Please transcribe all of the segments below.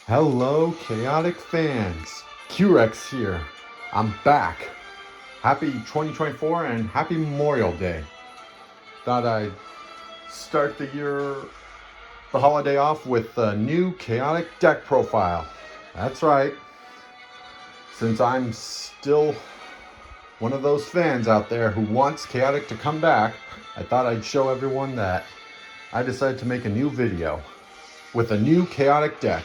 Hello, chaotic fans. Q-Rex here. I'm back. Happy 2024 and happy Memorial Day. Thought I'd start the holiday off with a new chaotic deck profile. That's right. Since I'm still one of those fans out there who wants chaotic to come back, I thought I'd show everyone that I decided to make a new video with a new chaotic deck.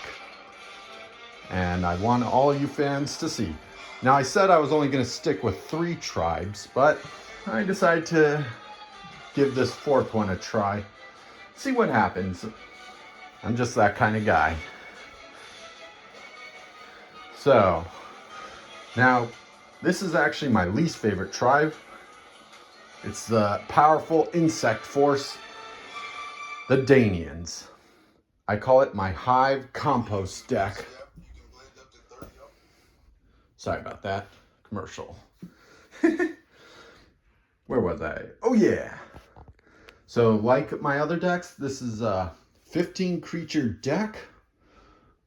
And I want all you fans to see. Now, I said I was only going to stick with 3 tribes, but I decided to give this 4th one a try. See what happens. I'm just that kind of guy. So, now, this is actually my least favorite tribe. It's the powerful insect force, the Danians. I call it my Hive Compost Deck. Sorry about that. Commercial. Where was I? Oh yeah. So like my other decks, this is a 15 creature deck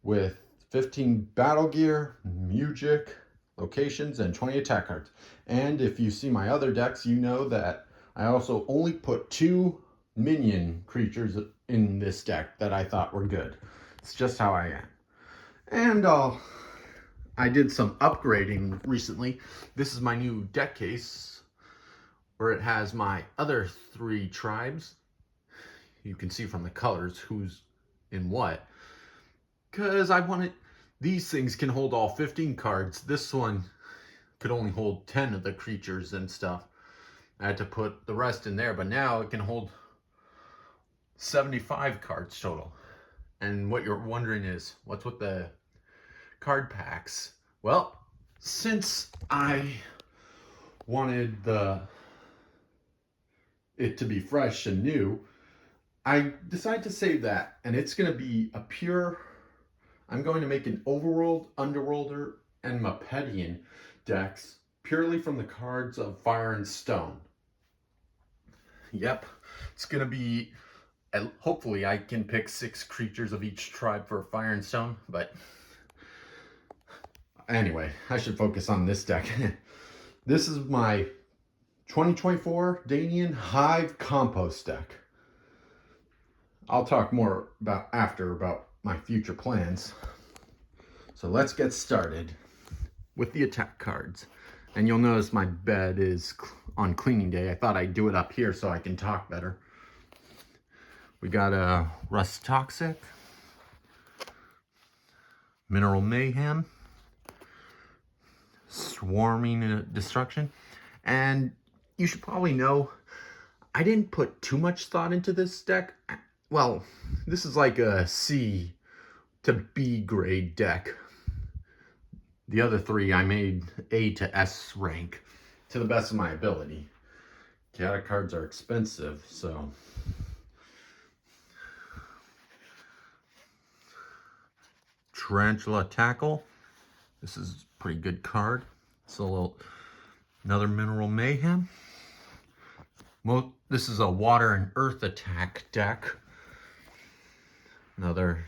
with 15 battle gear, music, locations, and 20 attack cards. And if you see my other decks, you know that I also only put 2 minion creatures in this deck that I thought were good. It's just how I am. And I did some upgrading recently. This is my new deck case where it has my other 3 tribes. You can see from the colors who's in what. Because I wanted, these things can hold all 15 cards. This one could only hold 10 of the creatures and stuff. I had to put the rest in there, but now it can hold 75 cards total. And what you're wondering is, what's with the card packs? Well, since I wanted it to be fresh and new, I decided to save that, and it's going to be a pure, I'm going to make an Overworld, Underworlder, and Mapedian decks purely from the cards of Fire and Stone. Yep, it's going to be, hopefully I can pick 6 creatures of each tribe for Fire and Stone, but anyway, I should focus on this deck. This is my 2024 Danian Hive Compost Deck. I'll talk more about my future plans. So let's get started with the attack cards. And you'll notice my bed is on cleaning day. I thought I'd do it up here so I can talk better. We got a Rust Toxic, Mineral Mayhem, Swarming Destruction, and you should probably know I didn't put too much thought into this deck. Well, this is like a C to B grade deck. The other 3 I made A to S rank to the best of my ability. Chaotic cards are expensive, so Tarantula Tackle. This is a pretty good card. It's another Mineral Mayhem. This is a Water and Earth attack deck. Another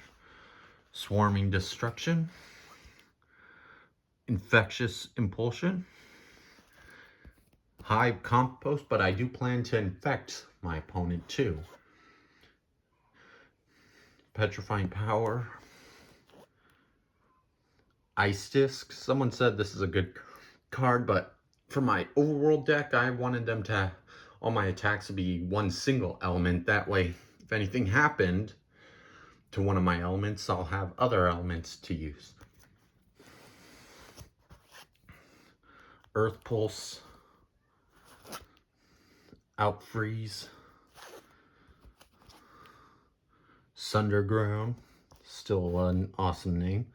Swarming Destruction. Infectious Impulsion. Hive Compost, but I do plan to infect my opponent too. Petrifying Power. Ice Disc. Someone said this is a good card, but for my Overworld deck, I wanted them to, all my attacks to be one single element. That way, if anything happened to one of my elements, I'll have other elements to use. Earth Pulse, Outfreeze, Sunderground, still an awesome name.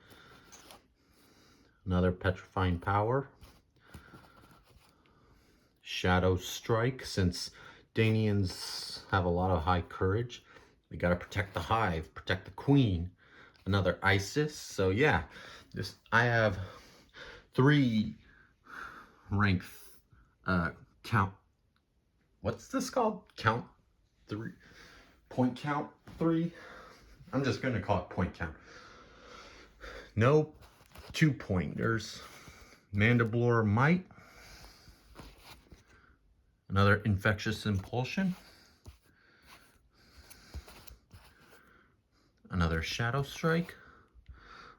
Another Petrifying Power, Shadow Strike. Since Danians have a lot of high courage, we gotta protect the hive, protect the queen. Another Isis. So yeah, I have 3 rank count. What's this called? Count 3. Point count 3. I'm just gonna call it point count. No 2-pointers. Mandibular Might. Another Infectious Impulsion. Another Shadow Strike.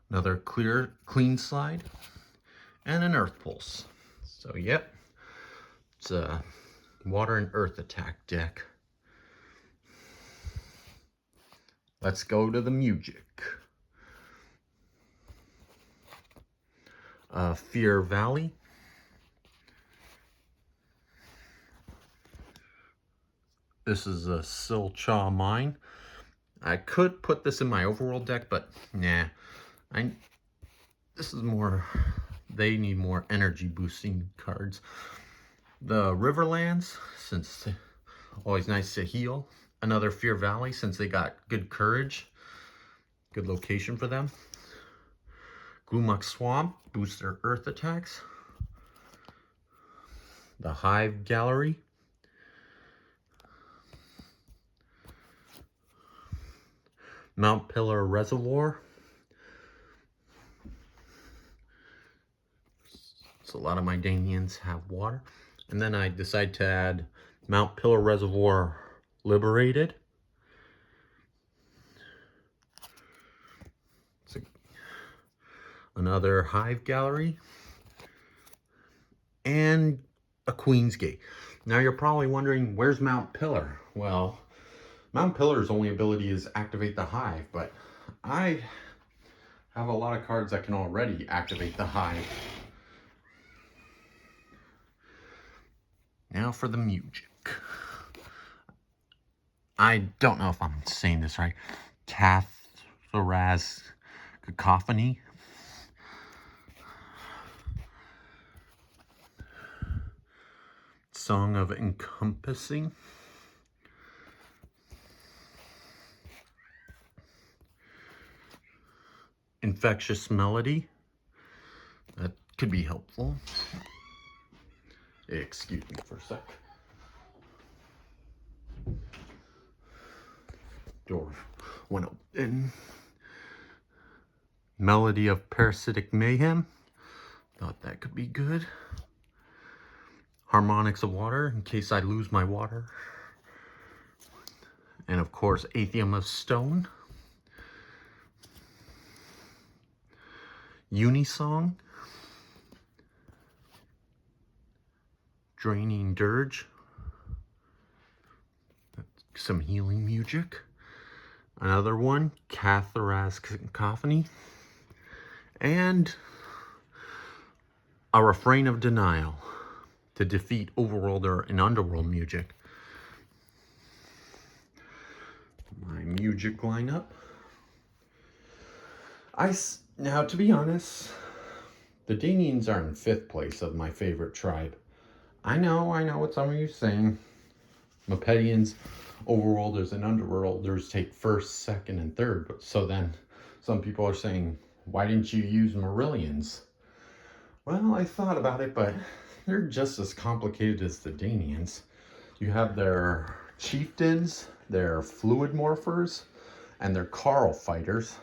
Another Clean Slide. And an Earth Pulse. So, yep. It's a Water and Earth attack deck. Let's go to the music. Fear Valley. This is a Silchaw Mine. I could put this in my overworld deck, but nah. This is more, they need more energy boosting cards. The Riverlands, since always nice to heal. Another Fear Valley, since they got good courage. Good location for them. Glumuk Swamp, boosts their earth attacks. The Hive Gallery. Mount Pillar Reservoir. So a lot of my Danians have water. And then I decide to add Mount Pillar Reservoir Liberated. Another Hive Gallery. And a Queen's Gate. Now you're probably wondering, where's Mount Pillar? Well, Mount Pillar's only ability is activate the Hive, but I have a lot of cards that can already activate the Hive. Now for the music. I don't know if I'm saying this right. Catharaz Cacophony. Song of Encompassing. Infectious Melody. That could be helpful. Excuse me for a sec. Door went open. Melody of Parasitic Mayhem. Thought that could be good. Harmonics of Water, in case I lose my water. And of course, Aethium of Stone. Unisong. Draining Dirge. Some healing music. Another one, Catharaz Cacophony. And a Refrain of Denial to defeat Overworlder and Underworld music. My music lineup. Now, to be honest, the Danians are in 5th place of my favorite tribe. I know what some of you are saying. Mepedians, Overworlders, and Underworlders take 1st, 2nd, and 3rd. So then some people are saying, why didn't you use Marillions? Well, I thought about it, but they're just as complicated as the Danians. You have their Chieftains, their Fluid Morphers, and their Carl Fighters.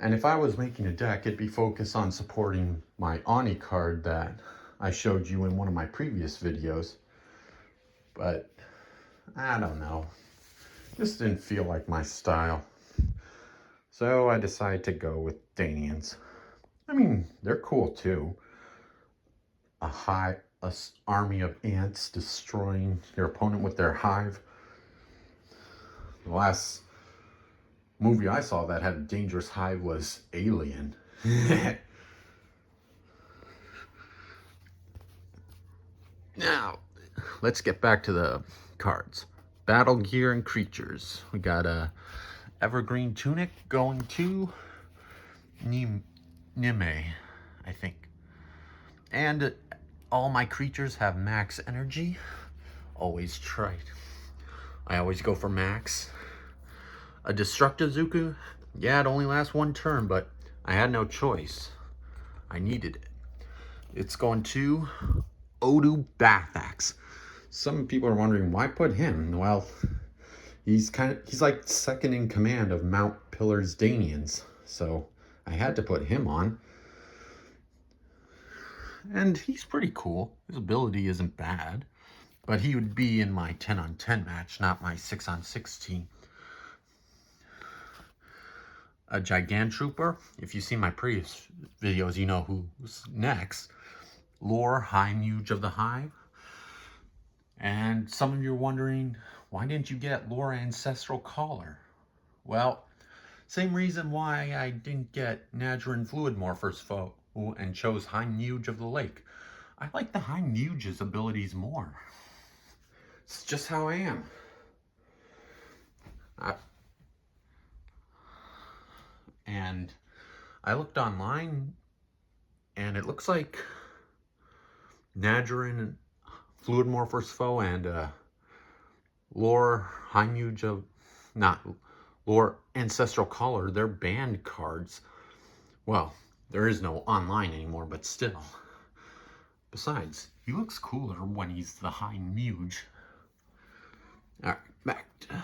And if I was making a deck, it'd be focused on supporting my Ani card that I showed you in one of my previous videos. But I don't know. Just didn't feel like my style. So I decided to go with Danians. I mean, they're cool too. A army of ants destroying your opponent with their hive. The last movie I saw that had a dangerous hive was Alien. Now, let's get back to the cards. Battle Gear and Creatures. We got a Evergreen Tunic going to Nime, I think. And all my creatures have max energy. Always I always go for max. A Destructive Zuku. Yeah, it only lasts 1 turn, but I had no choice. I needed it. It's going to Odu Bathax. Some people are wondering why put him. Well, he's like 2nd in command of Mount Pillar's Danians. So I had to put him on. And he's pretty cool. His ability isn't bad. But he would be in my 10-on-10 match, not my 6-on-6 team. A Gigantrooper. If you see my previous videos, you know who's next. Lore, High Muge of the Hive. And some of you are wondering, why didn't you get Lore Ancestral Collar? Well, same reason why I didn't get Nadrin Fluid Morpher's foe and chose High Muge of the Lake. I like the High Muge's abilities more. It's just how I am. And I looked online, and it looks like Nadrin Fluid Morpher's foe and Lore High Muge of, not Lore Ancestral Collar, they're banned cards. Well, there is no online anymore, but still. Besides, he looks cooler when he's the High Muge. Alright, back to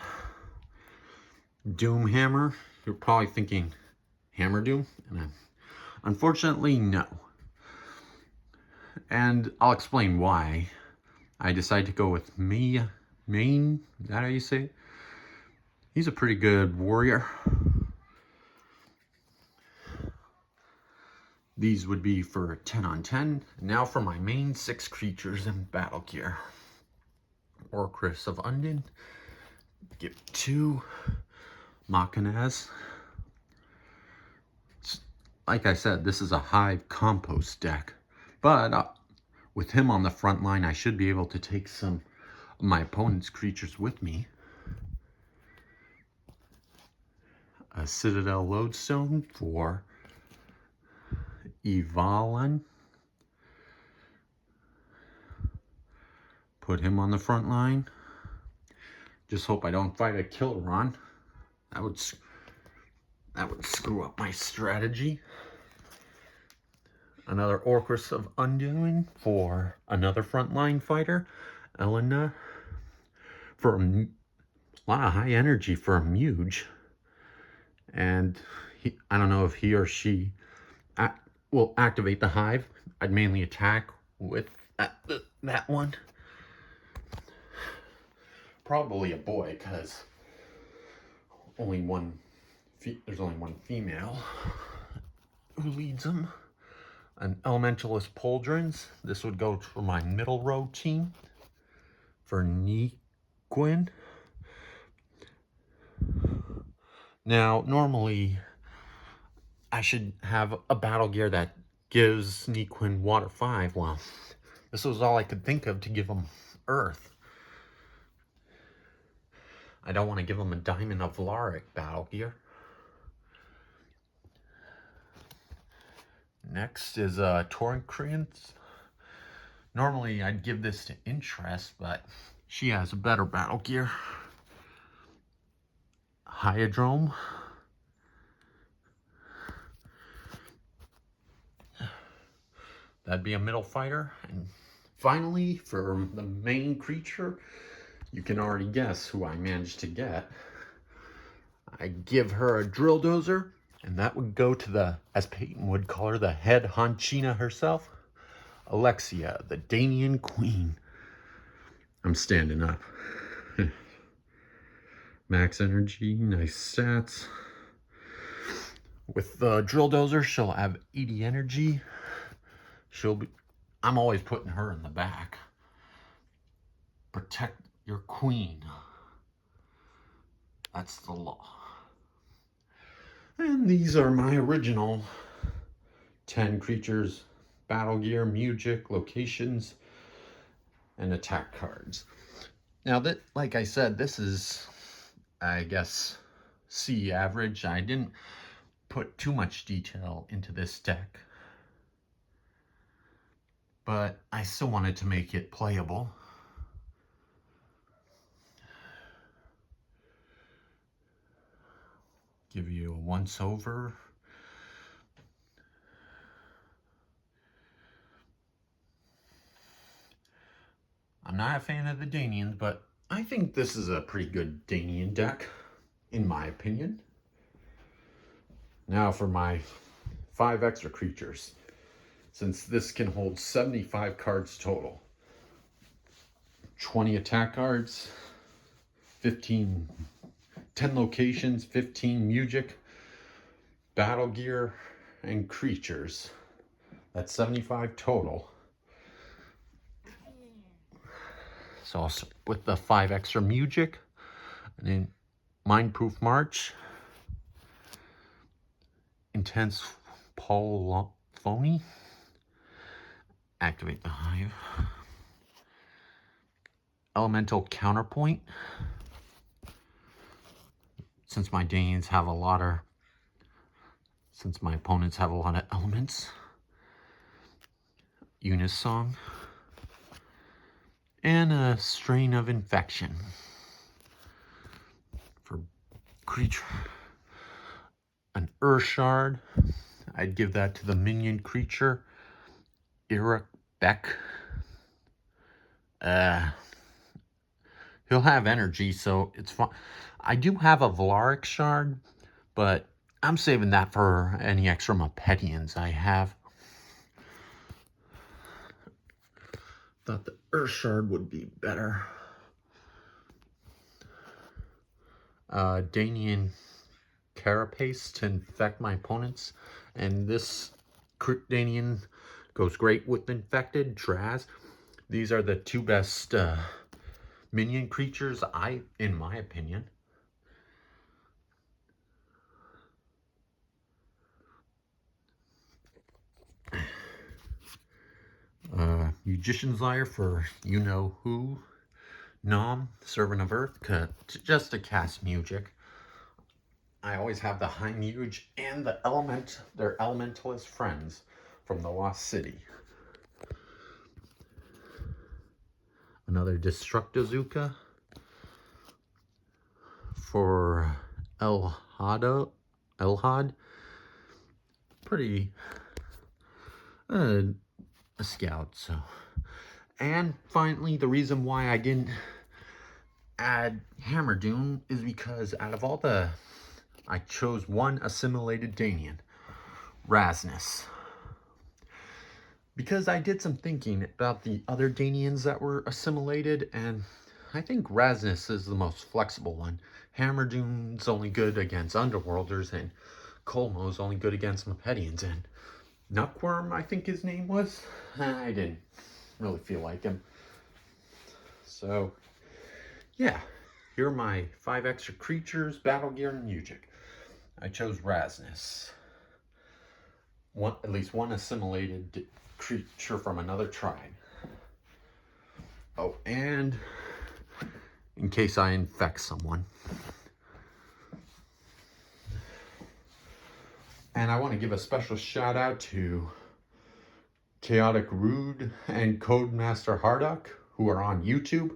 Doomhammer. You're probably thinking Hammer Doom, and unfortunately, no. And I'll explain why I decided to go with Main. Is that how you say it? He's a pretty good warrior. These would be for 10-on-10. Now for my main 6 creatures in battle gear. Orcris of Undin. Give 2 Machinaz. Like I said, this is a Hive Compost Deck. But with him on the front line, I should be able to take some of my opponent's creatures with me. A Citadel Lodestone for Evalan. Put him on the front line. Just hope I don't fight a Kilron. That would screw up my strategy. Another Orcris of Undoing for another frontline fighter, Elena. For a lot of high energy for a Muge. And I don't know if he or she will activate the Hive. I'd mainly attack with that one. Probably a boy, because there's only one female who leads them. An Elementalist Pauldrons. This would go to my middle row team for Nequin. Now, normally, I should have a battle gear that gives Nequin Water 5. Well, this was all I could think of to give him Earth. I don't want to give him a Diamond of Valaric battle gear. Next is Torcreans. Normally I'd give this to Interest, but she has a better battle gear. Hyadrome. That'd be a middle fighter. And finally, for the main creature, you can already guess who I managed to get. I give her a Drill Dozer. And that would go to the, as Peyton would call her, the head Honchina herself, Alexia, the Danian Queen. I'm standing up. Max energy, nice stats. With the Drill Dozer, she'll have 80 energy. I'm always putting her in the back. Protect your queen. That's the law. And these are my original 10 creatures, battle gear, music, locations, and attack cards. Now, that, like I said, this is, I guess, C average. I didn't put too much detail into this deck, but I still wanted to make it playable. Give you a once over. I'm not a fan of the Danians, but I think this is a pretty good Danian deck, in my opinion. Now for my 5 extra creatures, since this can hold 75 cards total. 20 attack cards, 10 locations, 15 music, battle gear, and creatures. That's 75 total. So I'll start with the 5 extra music, and then Mindproof March, Intense Polyphony, Activate the Hive, Elemental Counterpoint, since my opponents have a lot of elements, Unisong, and a Strain of Infection. For creature, an Urshard, I'd give that to the minion creature, Eric Beck. He'll have energy, so it's fine. I do have a Valaric Shard, but I'm saving that for any extra Mapedians I have. Thought the Urshard would be better. Danian Carapace to infect my opponents, and this Danian goes great with infected Draz. These are the 2 best minion creatures, in my opinion. Magician's Lyre for you-know-who. Nom, Servant of Earth, just to cast music. I always have the High Muge and their elementalist friends from the Lost City. Another Destructozuka for Elhad. Pretty a scout, so. And finally, the reason why I didn't add Hammerdoom is because out of all I chose one assimilated Danian, Rasnus. Because I did some thinking about the other Danians that were assimilated, and I think Rasnus is the most flexible one. Hammerdoom's only good against Underworlders, and Colmo's only good against Mapedians, and Knuckworm, I think his name was. I didn't really feel like him. So, yeah. Here are my 5 extra creatures, battle gear, and music. I chose Rasnus. At least one assimilated creature from another tribe. Oh, and in case I infect someone. And I want to give a special shout out to Chaotic Rude and Codemaster Hardock, who are on YouTube.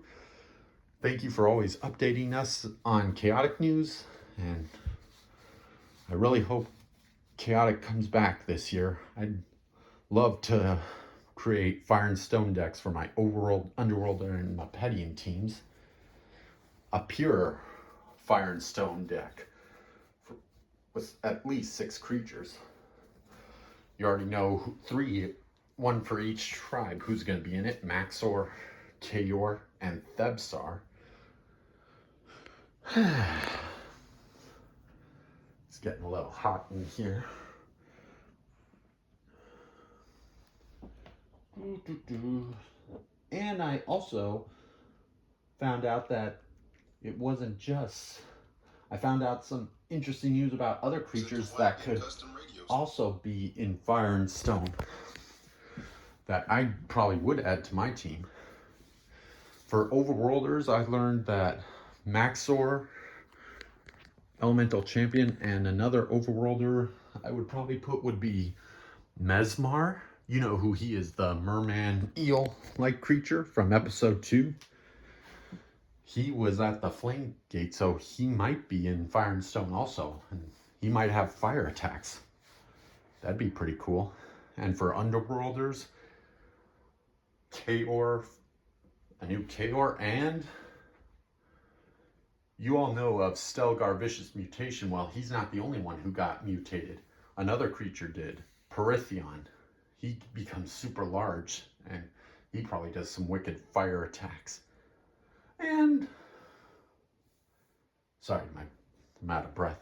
Thank you for always updating us on Chaotic news, and I really hope Chaotic comes back this year. I'd love to create Fire and Stone decks for my Overworld, Underworld, and Mapedian teams. A pure Fire and Stone deck with at least 6 creatures. You already know 3, 1 for each tribe, who's going to be in it. Maxor, Kayor, and Thebsar. It's getting a little hot in here. And I also found out that it wasn't just... I found out some interesting news about other creatures that could also be in Fire and Stone that I probably would add to my team. For Overworlders, I learned that Maxor, Elemental Champion, and another Overworlder I would probably put would be Mesmar. You know who he is, the merman eel-like creature from episode 2. He was at the Flame Gate, so he might be in Fire and Stone also. And he might have fire attacks. That'd be pretty cool. And for Underworlders, Kaor, a new Kaor, and you all know of Stelgar Vicious Mutation. Well, he's not the only one who got mutated. another creature did, Perithion. He becomes super large, and he probably does some wicked fire attacks. And, sorry, I'm out of breath.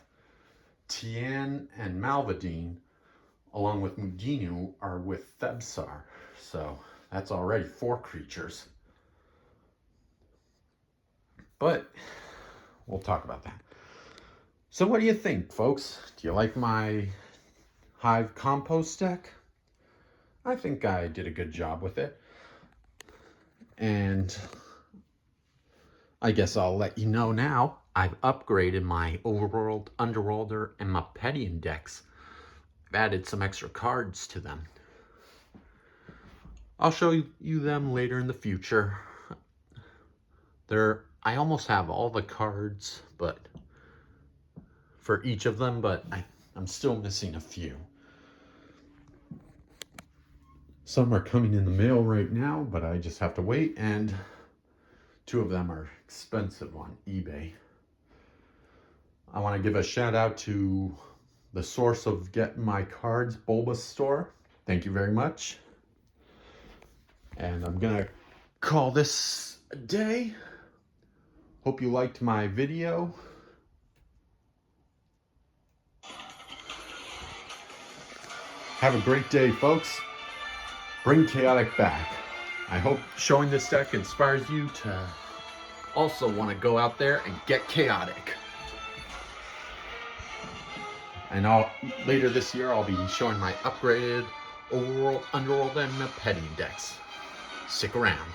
Tian and Malvadine, along with Muginu, are with Thebsar. So that's already 4 creatures. But we'll talk about that. So what do you think, folks? Do you like my Hive Compost Deck? I think I did a good job with it. And I guess I'll let you know now. I've upgraded my Overworld, Underworlder, and Muppetian decks. I've added some extra cards to them. I'll show you them later in the future. I almost have all the cards, but for each of them, but I'm still missing a few. Some are coming in the mail right now, but I just have to wait, and 2 of them are expensive on eBay. I want to give a shout out to the source of getting my cards, Bulbasaur. Thank you very much. And I'm gonna call this a day. Hope you liked my video. Have a great day, folks. Bring chaotic back. I hope showing this deck inspires you to also want to go out there and get chaotic. And later this year, I'll be showing my upgraded Overworld, Underworld, and Muppetian decks. Stick around.